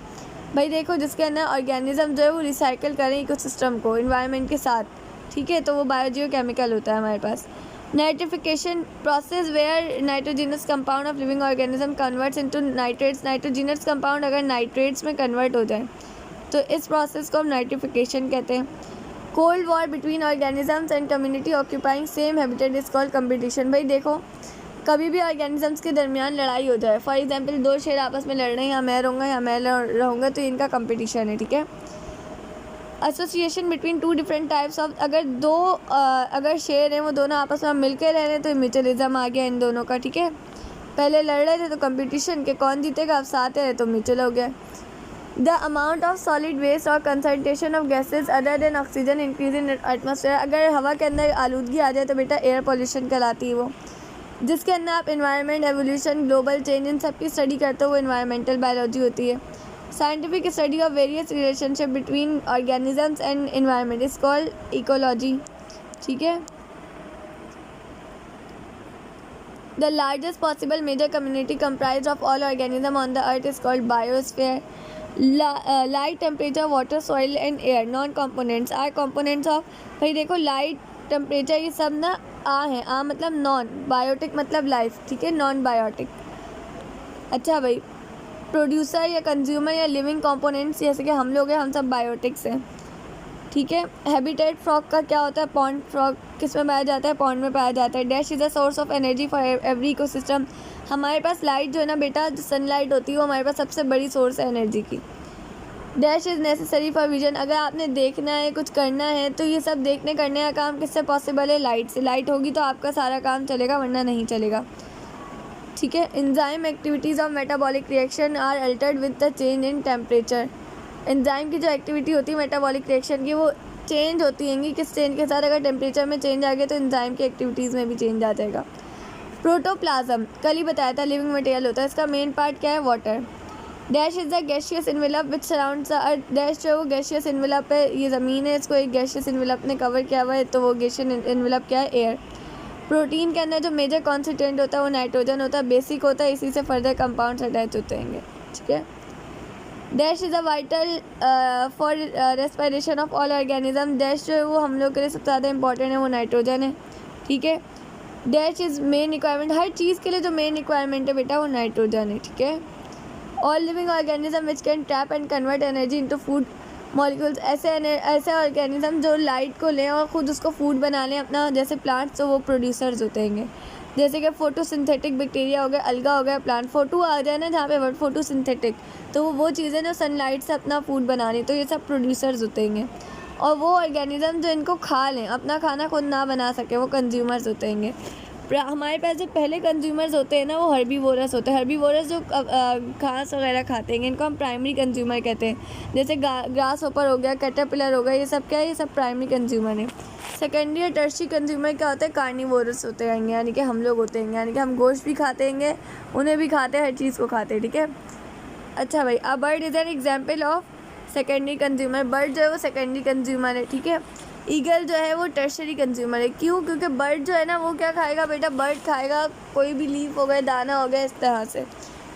भाई देखो, जिसके अंदर ऑर्गेनिज्म जो है वो रिसाइकल करें इकोसिस्टम को इन्वायरमेंट के साथ, ठीक है, तो वो बायोजियोकेमिकल होता है हमारे पास। Nitrification process where nitrogenous compound of living organism converts into nitrates. Nitrogenous compound अगर नाइट्रेट्स में कन्वर्ट हो जाए तो इस प्रोसेस को हम नाइट्रिफिकेशन कहते हैं। Cold war between organisms and community occupying same habitat is called competition. भाई देखो, कभी भी ऑर्गेनिजम्स के दरमियान लड़ाई हो जाए, फॉर एग्जांपल दो शेर आपस में लड़ रहे हैं, या मैं रहूँगा या मैं रहूँगा, तो इनका कंपटीशन है, ठीक है। Association between two different types of, अगर शेर हैं वो दोनों आपस में मिलकर रह रहे हैं तो म्यूचुअलिज्म आ गया इन दोनों का, ठीक है। पहले लड़ रहे थे तो कंपटीशन के कौन जीतेगा, अब साथ है तो म्यूचुअल हो गया। The amount of solid waste और concentration of gases other than oxygen increase in atmosphere. अगर हवा के अंदर आलूदगी आ जाए तो बेटा एयर पॉल्यूशन कहलाती है वो, जिसके अंदर आप environment, evolution, global change in सब की स्टडी करते हो, वो एनवायरमेंटल बायोलॉजी होती है। Scientific study of various relationship between organisms and environment is called ecology, ठीक है। The largest possible major community comprise of all organism on the earth is called biosphere. Light, temperature, water, soil and air non components are components of. भाई देखो, light, temperature ये सब ना आ है, आ मतलब non, biotic मतलब लाइफ, ठीक है, नॉन बायोटिक। अच्छा भाई, प्रोड्यूसर या कंज्यूमर या लिविंग कंपोनेंट्स जैसे कि हम लोग हैं, हम सब बायोटिक्स हैं, ठीक है। हैबिटेट फ्रॉग का क्या होता है? पॉन्ड फ्रॉग किस में पाया जाता है? पॉन्ड में पाया जाता है। Dash is a source of energy for every ecosystem. हमारे पास लाइट जो है ना बेटा, जो सनलाइट होती है वो हमारे पास सबसे बड़ी सोर्स है एनर्जी की। Dash is necessary for vision. अगर आपने देखना है, कुछ करना है, तो ये सब देखने करने का काम किससे पॉसिबल है? लाइट से। लाइट होगी तो आपका सारा काम चलेगा, वरना नहीं चलेगा, ठीक है। Enzyme activities of metabolic reaction are altered with the change in temperature. Enzyme की जो एक्टिविटी होती है मेटाबॉलिक रिएक्शन की, वो चेंज होती हैंगी किस चेंज के साथ? अगर टेम्परेचर में चेंज आ गया तो एंजाइम की एक्टिविटीज़ में भी चेंज आ जाएगा। प्रोटोप्लाज्म कल ही बताया था लिविंग मटेरियल होता है, इसका मेन पार्ट क्या है? Water. Dash is the gaseous envelope which surrounds the earth. Dash जो है वो गैशियस इन्वेलप है, ये ज़मीन है, इसको एक गैशियस इन्वेलप ने कवर किया हुआ है, तो वो गैशियस इन्वेलप क्या है? एयर। प्रोटीन के अंदर जो मेजर कॉन्स्टिट्यूएंट होता है वो नाइट्रोजन होता है, बेसिक होता है, इसी से फर्दर कंपाउंड्स अटैच होते हैं, ठीक है। Dash is a vital for respiration of all organism. Dash जो है वो हम लोग के लिए सबसे ज़्यादा इंपॉर्टेंट है, वो नाइट्रोजन है, ठीक है। डैश इज़ मेन रिक्वायरमेंट, हर चीज़ के लिए जो मेन रिक्वायरमेंट है बेटा वो नाइट्रोजन है, ठीक है। All living organism which can trap and convert energy into food molecules. ऐसे ऑर्गेनिज्म जो लाइट को लें और ख़ुद उसको फूड बना लें अपना, जैसे प्लांट्स, तो वो प्रोड्यूसर्स होते हैं। जैसे कि फोटोसिंथेटिक बैक्टीरिया हो गया, अलगा हो गया, प्लांट फोटो आ जाए ना जहाँ पे वर्ड फोटोसिंथेटिक, तो वो चीज़ें जो सनलाइट से अपना फूड बना लें, तो ये सब प्रोड्यूसर्स होते हैं। और वो ऑर्गेनिज्म जो इनको खा लें, अपना खाना खुद ना बना सके, वो कंज्यूमर्स होते हैं। हमारे पास जो पहले कंज्यूमर्स होते हैं ना, वो हर्बीवोरस होते हैं। हर्बीवोरस जो घास वगैरह खाते हैं, इनको हम प्राइमरी कंज्यूमर कहते हैं। जैसे ग्रास होपर हो गया, कैटरपिलर हो गया, ये सब क्या है, ये सब प्राइमरी कंज्यूमर है। सेकेंडरी और टर्शियरी कंज्यूमर क्या होता है, कार्निवोरस होते हैं, यानी कि हम लोग होते हैं, यानी कि हम गोश्त भी खाते हैं, उन्हें भी खाते हैं, हर चीज़ को खाते हैं, ठीक है। अच्छा भाई, a bird is an example of secondary consumer. Bird जो है वो सेकेंडरी कंज्यूमर है, ठीक है। ईगल जो है वो टर्शरी कंज्यूमर है। क्यों? क्योंकि बर्ड जो है ना, वो क्या खाएगा बेटा, बर्ड खाएगा कोई भी लीफ हो गए, दाना हो गया, इस तरह से,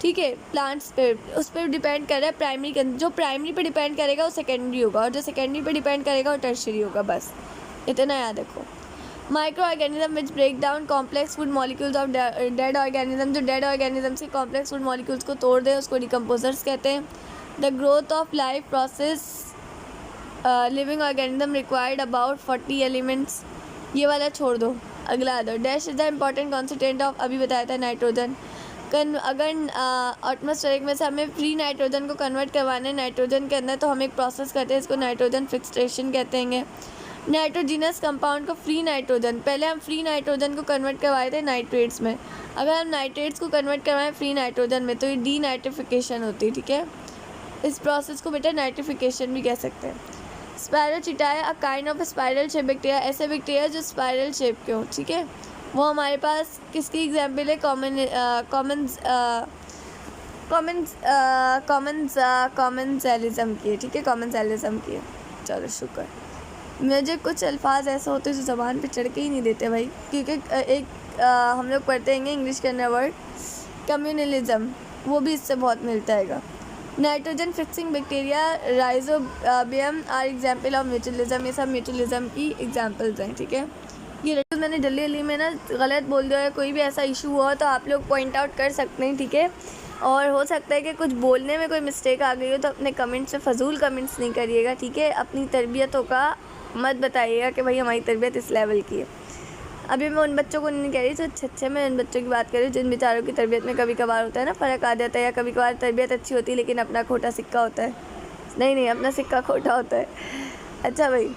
ठीक है। प्लांट्स पे, उस पर डिपेंड कर रहा है प्राइमरी, जो प्राइमरी पे डिपेंड करेगा वो सेकेंडरी होगा, और जो सेकेंडरी पे डिपेंड करेगा वो टर्शरी होगा। बस इतना याद रखो। Micro organism which break down complex food molecules of dead organism, जो डेड ऑर्गेनिजम्स के कॉम्प्लेक्स फूड मॉलिक्यूल्स को तोड़ दे, उसको डिकम्पोजर्स कहते हैं। The growth of life process living organism required about 40 elements. ये वाला छोड़ दो, अगला दो। Dash is the important constituent of, अभी बताया था, नाइट्रोजन। अगर एटमॉस्फेरिक में से हमें फ्री नाइट्रोजन को कन्वर्ट करवाना है नाइट्रोजन के अंदर, तो हम एक प्रोसेस करते हैं, इसको नाइट्रोजन फिक्सेशन कहते हैं। नाइट्रोजिनस कंपाउंड को फ्री नाइट्रोजन, पहले हम फ्री नाइट्रोजन को कन्वर्ट करवाए थे नाइट्रेट्स में, अगर हम नाइट्रेट्स को कन्वर्ट करवाएं फ्री नाइट्रोजन में, तो ये डी नाइट्रिफिकेशन होती है, ठीक है। इस प्रोसेस को बेटा नाइट्रिफिकेशन भी कह सकते हैं। Spirochaetae a kind of spiral shape bacteria, ऐसे बैक्टीरिया जो स्पाइरल शेप के हो, ठीक है। वो हमारे पास किसकी एग्जाम्पल है, कॉमनसेलिज्म की है, ठीक है, कॉमनसेलिज्म की है। चलो शुक्र, मुझे कुछ अल्फाज ऐसे होते हैं जो ज़बान पे चढ़ के ही नहीं देते भाई, क्योंकि हम लोग पढ़ते हैं इंग्लिश के अंदर वर्ड कम्युनलिज्म, वो भी इससे बहुत मिलता है। Nitrogen fixing bacteria Rhizobium are example of mutualism, ये सब म्यूचुअलिज्म की एग्जाम्पल्स हैं, ठीक है। ये मैंने जल्दी में ना गलत बोल दिया है, कोई भी ऐसा इशू हुआ तो आप लोग पॉइंट आउट कर सकते हैं, ठीक है। और हो सकता है कि कुछ बोलने में कोई मिस्टेक आ गई हो, तो अपने कमेंट्स में फ़जूल कमेंट्स नहीं करिएगा, ठीक है। अपनी तरबियतों का मत बताइएगा कि भाई हमारी तरबियत इस लेवल की है। अभी मैं उन बच्चों को नहीं कह रही जो अच्छे मैं उन बच्चों की बात कर रही हूँ जिन बेचारों की तरबियत में कभी कभार होता है ना फ़र्क आ जाता है, या कभी कभार तरबियत अच्छी होती है लेकिन अपना खोटा सिक्का होता है। नहीं, अपना सिक्का खोटा होता है। अच्छा भाई,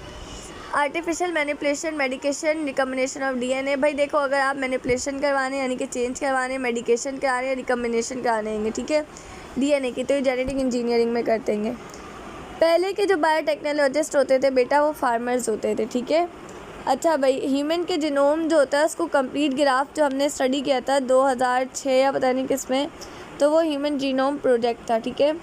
artificial manipulation, medication, recombination of DNA. भाई देखो, अगर आप मैनिपुलेशन करवाने यानी कि चेंज करवाने, मेडिकेशन कराने या रिकम्बिनेशन कराने हैं, ठीक है, डीएनए की, तो ये जेनेटिक इंजीनियरिंग में करते हैं। पहले के जो बायोटेक्नोलॉजिस्ट होते थे बेटा, वो फार्मर्स होते थे, ठीक है। अच्छा भाई, ह्यूमन के जीनोम जो होता है उसको कंप्लीट ग्राफ जो हमने स्टडी किया था 2006 या पता नहीं किस में, तो वो ह्यूमन जीनोम प्रोजेक्ट था, ठीक है।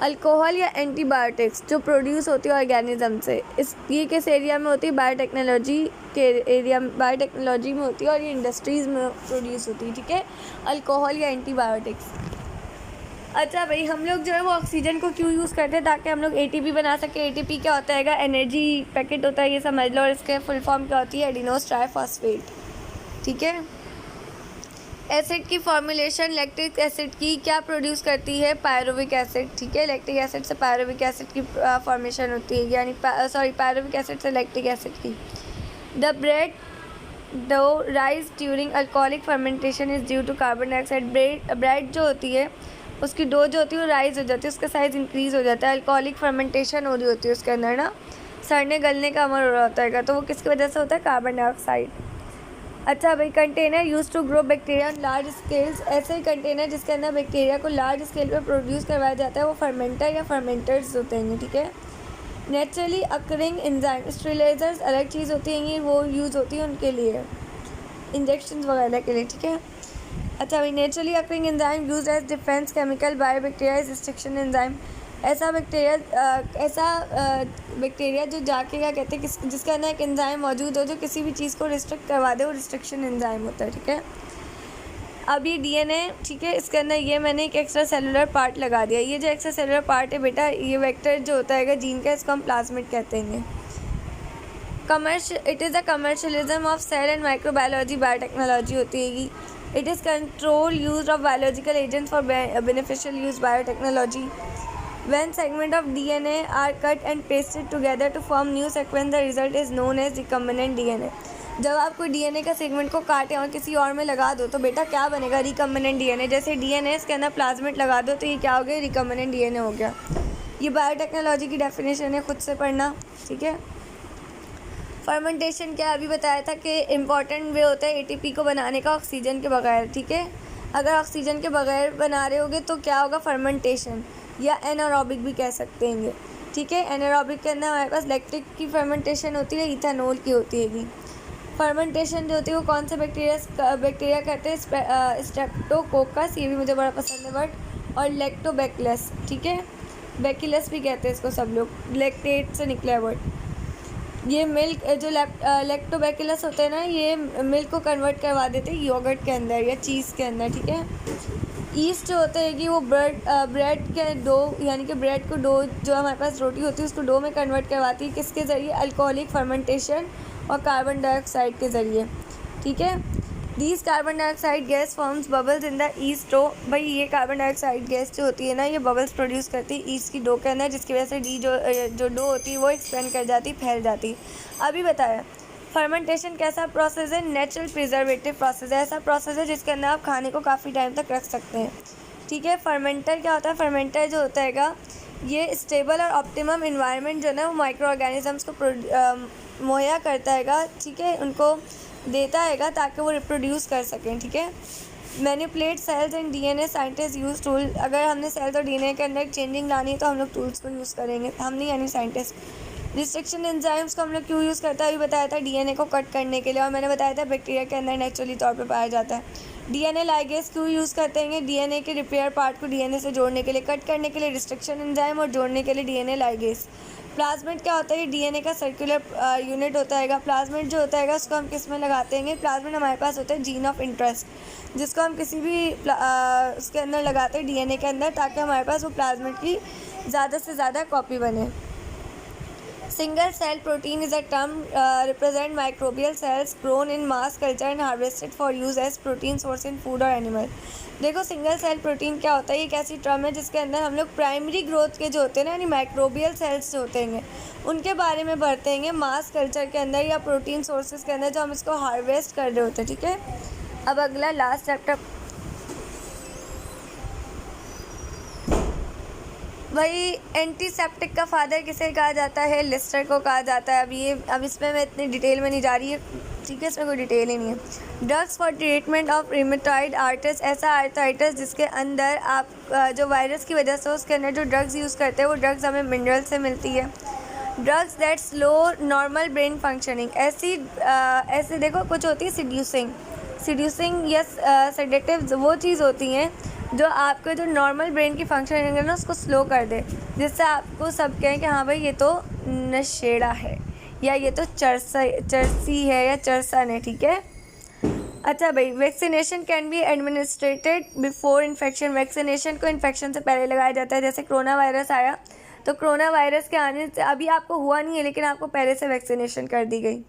अल्कोहल या एंटीबायोटिक्स जो प्रोड्यूस होती है ऑर्गेनिज्म से, ये किस एरिया में होती है, बायोटेक्नोलॉजी के एरिया में, बायोटेक्नोलॉजी में होती है, और ये इंडस्ट्रीज़ में प्रोड्यूस होती है, ठीक है, अल्कोहल या एंटीबायोटिक्स। अच्छा भाई, हम लोग जो है वो ऑक्सीजन को क्यों यूज़ करते हैं, ताकि हम लोग एटीपी बना सकें। एटीपी क्या होता है, एनर्जी पैकेट होता है, ये समझ लो, और इसके फुल फॉर्म क्या होती है, एडिनोस ट्राइफॉस्फेट, ठीक है। एसिड की फॉर्मुलेशन लैक्टिक एसिड की क्या प्रोड्यूस करती है, पायरुविक एसिड, ठीक है। लैक्टिक एसिड से पायरुविक एसिड की फॉर्मेशन होती है, यानी पायरुविक एसिड से लैक्टिक एसिड की। The bread dough rise during alcoholic fermentation is due to carbon dioxide. Bread जो होती है उसकी डो जो होती है वो राइज हो जाती है, उसका साइज़ इंक्रीज़ हो जाता है, अल्कोहलिक फर्मेंटेशन हो रही होती है उसके अंदर ना, सड़ने गलने का अमल हो रहा होता है, तो वो किसकी वजह से होता है, कार्बन डाइऑक्साइड। अच्छा भाई, container use to grow bacteria on large scales, ऐसे ही कंटेनर जिसके अंदर बैक्टीरिया को लार्ज स्केल पे प्रोड्यूस करवाया जाता है वो फर्मेंटर या फर्मेंटर्स होते हैं, ठीक है। नेचुरली अकरिंग एंजाइम, स्टेरिलाइजर्स अलग चीज़ होती हैं, वो यूज़ होती है उनके लिए, इंजेक्शन वगैरह के लिए, ठीक है। अच्छा भाई, naturally occurring enzyme use as defence chemical by bacteria is restriction enzyme. ऐसा बैक्टीरिया जो जाके क्या कहते हैं, जिसके अंदर एक एंजाइम मौजूद हो जो किसी भी चीज़ को रिस्ट्रिक्ट करवा दे, वो रिस्ट्रिक्शन एंजाइम होता है, ठीक है। अब ये डीएनए, ठीक है, इसके अंदर ये मैंने एक एक्स्ट्रा सेलुलर पार्ट लगा दिया। ये जो एक्स्ट्रा सेलुलर पार्ट है बेटा, ये वेक्टर जो होता है जीन का, इसको हम प्लाज्मिड कहते हैं। It is the commercialism of cell and microbiology, biotechnology होती है। It is control use of biological agents for beneficial use, biotechnology. When segment of DNA are cut and pasted together to form new sequence, the result is known as recombinant DNA. जब आप कोई DNA का segment को काटें और किसी और में लगा दो तो बेटा क्या बनेगा, रिकम्बिनेंट डीएनए। जैसे डीएनए इसके अंदर प्लाज्मिड लगा दो तो ये क्या हो गया, रिकम्बिनेंट डीएनए हो गया। ये बायोटेक्नोलॉजी की डेफिनेशन है, खुद से पढ़ना, ठीक है। फर्मेंटेशन क्या अभी बताया था कि इम्पॉर्टेंट वे होता है एटीपी को बनाने का ऑक्सीजन के बगैर, ठीक है। अगर ऑक्सीजन के बगैर बना रहे होगे तो क्या होगा, फर्मेंटेशन, या एनारोबिक भी कह सकते हैं, ठीक है। एनारोबिक के अंदर हमारे पास लैक्टिक की फर्मेंटेशन होती है, इथेनॉल की होती है। फर्मेंटेशन जो होती है वो कौन से बैक्टीरिया करते हैं, स्ट्रेप्टोकोकस, ये भी मुझे बड़ा पसंद है वर्ड, और लैक्टोबैसिलस, ठीक है। बैसिलस भी कहते हैं इसको सब लोग, लैक्टेट से निकला है वर्ड। ये मिल्क जो लैक्टोबैसिलस होते हैं ना, ये मिल्क को कन्वर्ट करवा देते हैं योगर्ट के अंदर या चीज़ के अंदर, ठीक है। ईस्ट जो होता है कि वो ब्रेड के डो, यानी कि ब्रेड को डो, जो हमारे पास रोटी होती है उसको डो में कन्वर्ट करवाती है, किसके ज़रिए, अल्कोहलिक फर्मेंटेशन और कार्बन डाइऑक्साइड के ज़रिए, ठीक है। These carbon dioxide gas forms bubbles in the yeast dough. भाई ये कार्बन डाइऑक्साइड गैस जो होती है ना, ये बबल्स प्रोड्यूस करती है ईस्ट की डो के अंदर, जिसकी वजह से जो डो होती है वो एक्सपेंड कर जाती, फैल जाती। अभी बताया फर्मेंटेशन कैसा प्रोसेस है, नेचुरल प्रिजर्वेटिव प्रोसेस है, ऐसा प्रोसेस है जिसके अंदर आप खाने को काफ़ी टाइम तक रख सकते हैं, ठीक है। फर्मेंटर क्या होता है, फर्मेंटर जो होता है ये स्टेबल और ऑप्टिमम इन्वायरमेंट जो है ना वो माइक्रो ऑर्गेनिजम्स को मुहैया करता है, ठीक है, उनको देता है ताकि वो रिप्रोड्यूस कर सकें, ठीक है। Manipulate cells and DNA, scientist use tool. अगर हमने सेल्स और डीएनए के अंदर चेंजिंग लानी है तो हम लोग टूल्स को यूज़ करेंगे, हम नहीं यानी साइंटिस्ट। रिस्ट्रिक्शन एंजाइम्स को हम लोग क्यों यूज़ करता है, अभी बताया था डीएनए को कट करने के लिए, और मैंने बताया था बैक्टीरिया के अंदर नेचुरली तौर पे पाया जाता है। डीएनए लाइगेज क्यों यूज़ करते हैं, डीएनए के रिपेयर पार्ट को डीएनए से जोड़ने के लिए, कट करने के लिए रिस्ट्रिक्शन एंजाइम और जोड़ने के लिए डीएनए लाइगेज। प्लाज्मिड क्या होता है, डीएनए का सर्कुलर यूनिट होता है। प्लाज्मिड जो होता है उसको हम किस में लगाते हैं, प्लाज्मिड हमारे पास होता है जीन ऑफ इंटरेस्ट, जिसको हम किसी भी उसके अंदर लगाते हैं डीएनए के अंदर, ताकि हमारे पास वो प्लाज्मिड की ज़्यादा से ज़्यादा कॉपी बने। Single cell protein is a term represent microbial cells grown in mass culture and harvested for use as protein source in food और एनिमल। देखो सिंगल सेल प्रोटीन क्या होता है, ये एक ऐसी टर्म है जिसके अंदर हम लोग प्राइमरी ग्रोथ के जो होते हैं ना, यानी माइक्रोबियल सेल्स जो होते हैं उनके बारे में पढ़ते हैं मास कल्चर के अंदर या प्रोटीन सोर्सेज के अंदर, जो हम इसको हार्वेस्ट कर रहे होते हैं, ठीक है। अब अगला लास्ट चैप्टर, वही एंटीसेप्टिक का फादर किसे कहा जाता है, लिस्टर को कहा जाता है। अब इसमें मैं इतनी डिटेल में नहीं जा रही है, ठीक है, इसमें कोई डिटेल ही नहीं है। Drugs for treatment of rheumatoid arthritis, ऐसा आर्थराइटिस जिसके अंदर आप जो वायरस की वजह से उसके अंदर जो ड्रग्स यूज़ करते हैं वो ड्रग्स हमें मिनरल से मिलती है। Drugs that slow normal brain functioning, ऐसी देखो कुछ होती है सीड्यूसिंग या सेडेटिव्स, वो चीज़ होती हैं जो आपके जो नॉर्मल ब्रेन की फंक्शनिंग है ना उसको स्लो कर दे, जिससे आपको सब कहें कि हाँ भाई ये तो नशेड़ा है या ये तो चरसी है या चरसन है, ठीक है। अच्छा भाई, vaccination can be administrated before infection, vaccination को इन्फेक्शन से पहले लगाया जाता है। जैसे कोरोना वायरस आया तो कोरोना वायरस के आने से अभी आपको हुआ नहीं है, लेकिन आपको पहले से वैक्सीनेशन कर दी गई।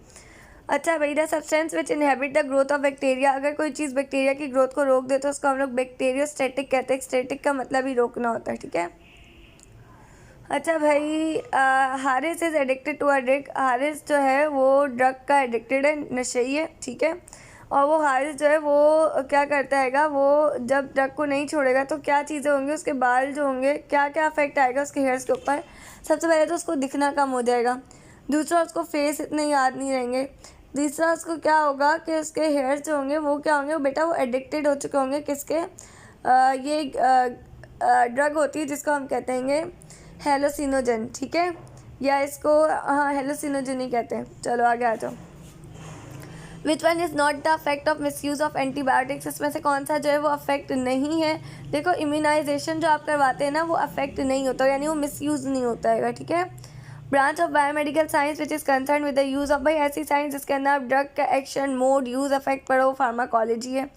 अच्छा भाई, the substance which inhibit the growth of bacteria, अगर कोई चीज़ बैक्टीरिया की ग्रोथ को रोक दे तो उसको हम लोग बैक्टीरियोस्टैटिक कहते हैं। स्टैटिक का मतलब ही रोकना होता है, ठीक है। अच्छा भाई, Haris is addicted to a drug, Haris जो है वो ड्रग का एडिक्टेड है, नशेई है, ठीक है। और वो हारिस जो है वो क्या करता है, वो जब ड्रग को नहीं छोड़ेगा तो क्या चीज़ें होंगी, उसके बाल जो होंगे, क्या क्या अफेक्ट आएगा उसके हेयर्स के ऊपर। सबसे पहले तो उसको दिखना कम हो जाएगा, दूसरा उसको फेस इतने याद नहीं रहेंगे, तीसरा उसको क्या होगा कि उसके हेयर्स जो होंगे वो क्या होंगे, बेटा वो एडिक्टेड हो चुके होंगे किसके, ये ड्रग होती है जिसको हम कहते हैं हेलोसिनोजन, ठीक है, या इसको हाँ हेलोसिनोजन ही कहते हैं। चलो आगे आ जाओ। Which one is not the affect of misuse of antibiotics, इसमें से कौन सा जो है वो अफेक्ट नहीं है। देखो इम्यूनाइजेशन जो आप करवाते हैं ना वो अफेक्ट नहीं होता, यानी वो मिसयूज़ नहीं होता है, ठीक है। Branch of biomedical science which is concern with the use of, भाई ऐसी साइंस जिसके अंदर आप ड्रग का एक्शन मोड यूज़ अफेक्ट पढ़ो, फार्माकोलॉजी है।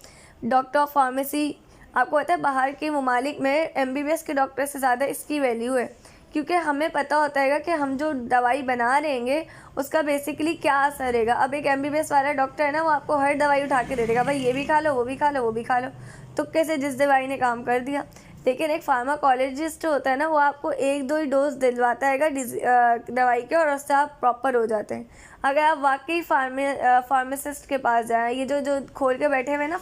डॉक्टर ऑफ फार्मेसी, आपको पता है बाहर के ममालिक में MBBS के डॉक्टर से ज़्यादा इसकी वैल्यू है, क्योंकि हमें पता होता है कि हम जो दवाई बना रहेंगे उसका बेसिकली क्या असर रहेगा। अब एक MBBS वाला डॉक्टर है ना, वो आपको हर दवाई उठा के दे देगा, भाई ये भी खा लो, वो भी खा लो, वो भी खा लो, तुक्के से जिस दवाई ने काम कर दिया। लेकिन एक फार्माकोलॉजिस्ट होता है ना, वो आपको 1-2 ही डोज दिलवाता है दवाई के, और उससे आप प्रॉपर हो जाते हैं। अगर आप वाकई फार्मासिस्ट के पास जाएँ, ये जो खोल के बैठे हुए हैं ना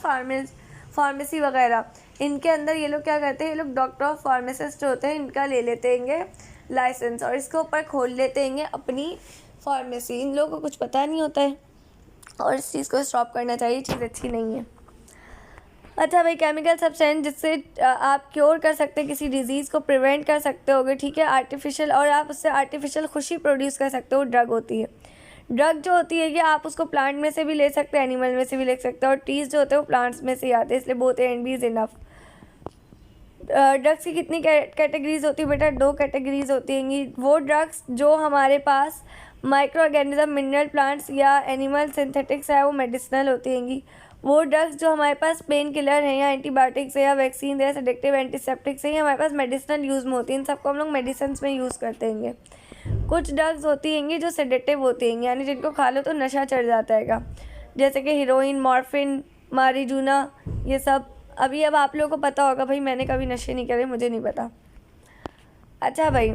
फार्मेसी वगैरह, इनके अंदर ये लोग क्या करते हैं, ये लोग डॉक्टर ऑफ फार्मासिस्ट होते हैं, इनका ले लेते हैं लाइसेंस और इसके ऊपर खोल लेते हैं अपनी फार्मेसी, इन लोगों को कुछ पता नहीं होता है और इस चीज़ को स्टॉप करना चाहिए, चीज़ अच्छी नहीं है। अच्छा भाई, केमिकल सब्सटेंस जिससे आप क्योर कर सकते हैं, किसी डिज़ीज़ को प्रिवेंट कर सकते होगे, ठीक है, आर्टिफिशियल, और आप उससे आर्टिफिशियल खुशी प्रोड्यूस कर सकते हो, ड्रग होती है। ड्रग जो होती है कि आप उसको प्लांट में से भी ले सकते हैं, एनिमल में से भी ले सकते हैं, और ट्रीज़ जो होते हैं वो प्लांट्स में से ही आते हैं, इसलिए both A and B is enough. Drugs की कितनी कैटेगरीज होती है बेटा? 2 कैटेगरीज होती हैं। वो ड्रग्स जो हमारे पास माइक्रो ऑर्गेनिज्म, मिनरल प्लांट्स या एनिमल सिंथेटिक्स है, वो मेडिसिनल होती हैं। वो ड्रग्स जो हमारे पास पेन किलर हैं या एंटीबायोटिक्स है या वैक्सीन है, सेडेक्टिव एंटीसेप्टिक्स है, ये हमारे पास मेडिसिनल यूज़ में होती हैं। इन सबको हम लोग मेडिसिन में यूज़ करते हैं। कुछ ड्रग्स होती हैं जो सेडेटिव होती हैं, यानी जिनको खा लो तो नशा चढ़ जाता है, जैसे कि हीरोइन, मॉर्फिन, मारिजुना, ये सब। अब आप लोगों को पता होगा भाई, मैंने कभी नशे नहीं करे, मुझे नहीं पता। अच्छा भाई,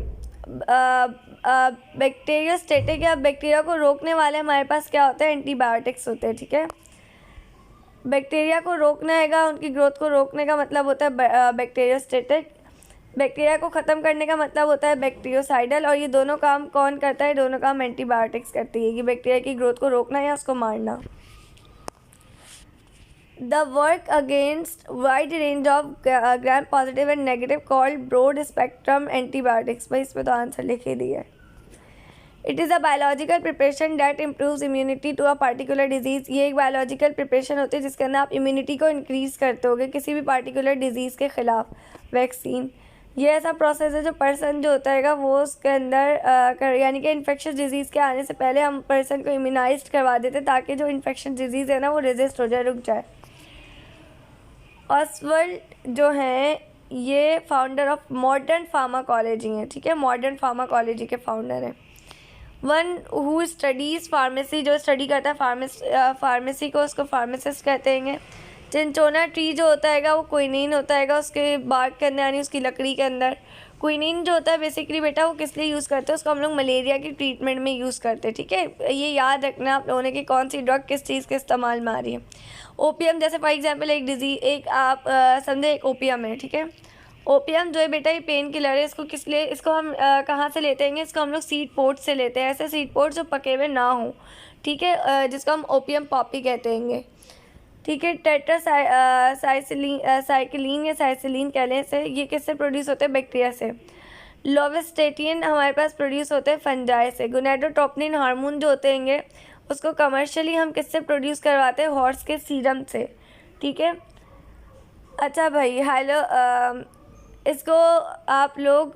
बैक्टीरियोस्टेटिक या बैक्टीरिया को रोकने वाले हमारे पास क्या होते हैं? एंटीबायोटिक्स होते हैं, ठीक है। बैक्टीरिया को रोकना हैगा, उनकी ग्रोथ को रोकने का मतलब होता है बैक्टीरियोस्टेटिक। बैक्टीरिया को ख़त्म करने का मतलब होता है बैक्टीरियोसाइडल। और ये दोनों काम कौन करता है? दोनों काम एंटीबायोटिक्स करती है, कि बैक्टीरिया की ग्रोथ को रोकना या उसको मारना। The work against wide range of gram positive and negative called broad spectrum antibiotics। भाई इसमें तो आंसर लिख ही दिया है। It is a biological preparation that improves immunity to a particular disease। ये एक बायोलॉजिकल प्रिपरेशन होती है जिसके अंदर आप इम्यूनिटी को इंक्रीज़ करते होगे किसी भी पार्टिकुलर डिजीज़ के ख़िलाफ़। वैक्सीन ये ऐसा प्रोसेस है जो पर्सन जो होता है वो उसके अंदर यानी कि इन्फेक्शस डिजीज़ के आने से पहले हम पर्सन को इम्यूनाइज करवा देते ताकि जो इन्फेक्शन डिजीज़ है ना वो रेजिस्ट हो जाए, रुक जाए। ऑसवर्ल्ड जो हैं ये फाउंडर ऑफ मॉडर्न फार्माकोलॉजी हैं, ठीक है, मॉडर्न फार्माकोलॉजी के फाउंडर हैं। वन हु स्टडीज़ फार्मेसी, जो स्टडी करता है फार्मेसी को उसको फार्मासिस्ट कहते हैं। चिंचोना ट्री जो होता है वो क्विनीन होता है उसके बाग के अंदर, यानी उसकी लकड़ी के अंदर। क्विनीन जो होता है बेसिकली बेटा वो किस लिए यूज़ करते हैं? उसको हम लोग मलेरिया की ट्रीटमेंट में यूज़ करते हैं, ठीक है। ये याद रखना आप लोगों ने कि कौन सी ड्रग किस चीज़ के इस्तेमाल में आ रही है। ओपियम जैसे फॉर एग्जांपल एक आप समझे एक ओपियम है, ठीक है। ओपियम जो है बेटा ये पेन किलर है। इसको किस लिए, इसको हम कहाँ से लेते हैं? इसको हम लोग सीड पोर्ट से लेते हैं, ऐसे सीड पोर्ट जो पके हुए ना हो, ठीक है, जिसको हम ओपियम पॉपी कहते हैं, ठीक है। साइक्लिन या साइसिलिन कह लें इसे, ये किससे प्रोड्यूस होते हैं? बैक्टीरिया से। लोवेस्टेटिन हमारे पास प्रोड्यूस होते हैं फंजाई से। गोनाडोट्रोपिन हार्मोन जो होते हैं उसको कमर्शियली हम किससे प्रोड्यूस करवाते हैं? हॉर्स के सीरम से, ठीक है। अच्छा भाई, इसको आप लोग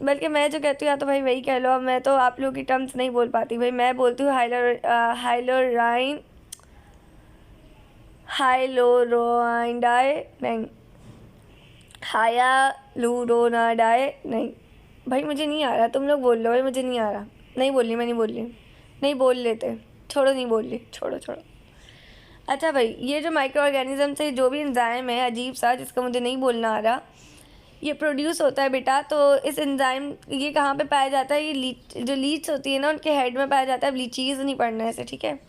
बल्कि मैं जो कहती हूँ या तो भाई वही कह लो, मैं तो आप लोगों की टर्म्स नहीं बोल पाती भाई। मैं बोलती हूँ हाइलोरोनाडाई नहीं, हायालुरोनाडाई नहीं भाई, मुझे नहीं आ रहा, तुम लोग बोल लो भाई, मुझे नहीं आ रहा। नहीं बोल रही, मैं नहीं बोल रही, नहीं बोल लेते, छोड़ो, नहीं बोल रही, छोड़ो। अच्छा भाई, ये जो माइक्रो ऑर्गेनिज्म से जो भी एंजाइम है अजीब सा जिसका मुझे नहीं बोलना आ रहा, ये प्रोड्यूस होता है बेटा। तो इस एंजाइम ये कहाँ पे पाया जाता है? ये जो लीच होती है ना उनके हेड में पाया जाता है। अब लीचीज़ नहीं पढ़ना है इसे, ठीक है।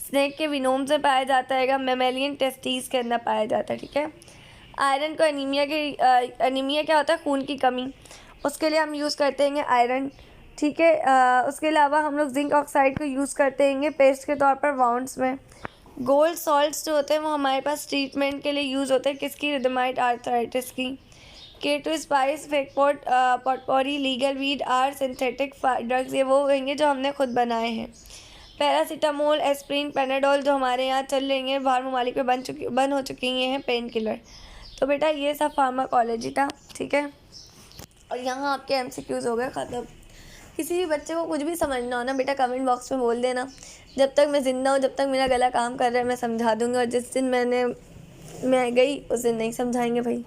स्नेक के विनोम्स में पाया जाता है, मेमेलियन टेस्टीज के अंदर पाया जाता है, ठीक है। आयरन को एनीमिया क्या होता है? खून की कमी, उसके लिए हम यूज़ करते हैं आयरन, ठीक है। उसके अलावा हम लोग जिंक ऑक्साइड को यूज़ करते हैं पेस्ट के तौर पर वाउंड्स में। गोल्ड सॉल्ट्स जो होते हैं वो हमारे पास ट्रीटमेंट के लिए यूज़ होते हैं, किसकी? रिदमाइट आर्थराइटिस की। K2 spice, fake pot, potpourri, legal weed or synthetic drugs, ये वो होंगे जो हमने खुद बनाए हैं। पैरासीटामोल, एस्प्रिन, पेनाडोल जो हमारे यहाँ चल रही हैं, बाहर ममालिक में बन हो चुकी हैं पेन किलर। तो बेटा ये सब फार्माकोलॉजी था, ठीक है। और यहाँ आपके MCQs हो गए ख़त्म। किसी भी बच्चे को कुछ भी समझना हो ना बेटा कमेंट बॉक्स में बोल देना। जब तक मैं ज़िंदा हूँ, जब तक मेरा गला काम कर रहा है, मैं समझा दूँगी। और जिस दिन मैं गई उस दिन नहीं समझाएंगे भाई।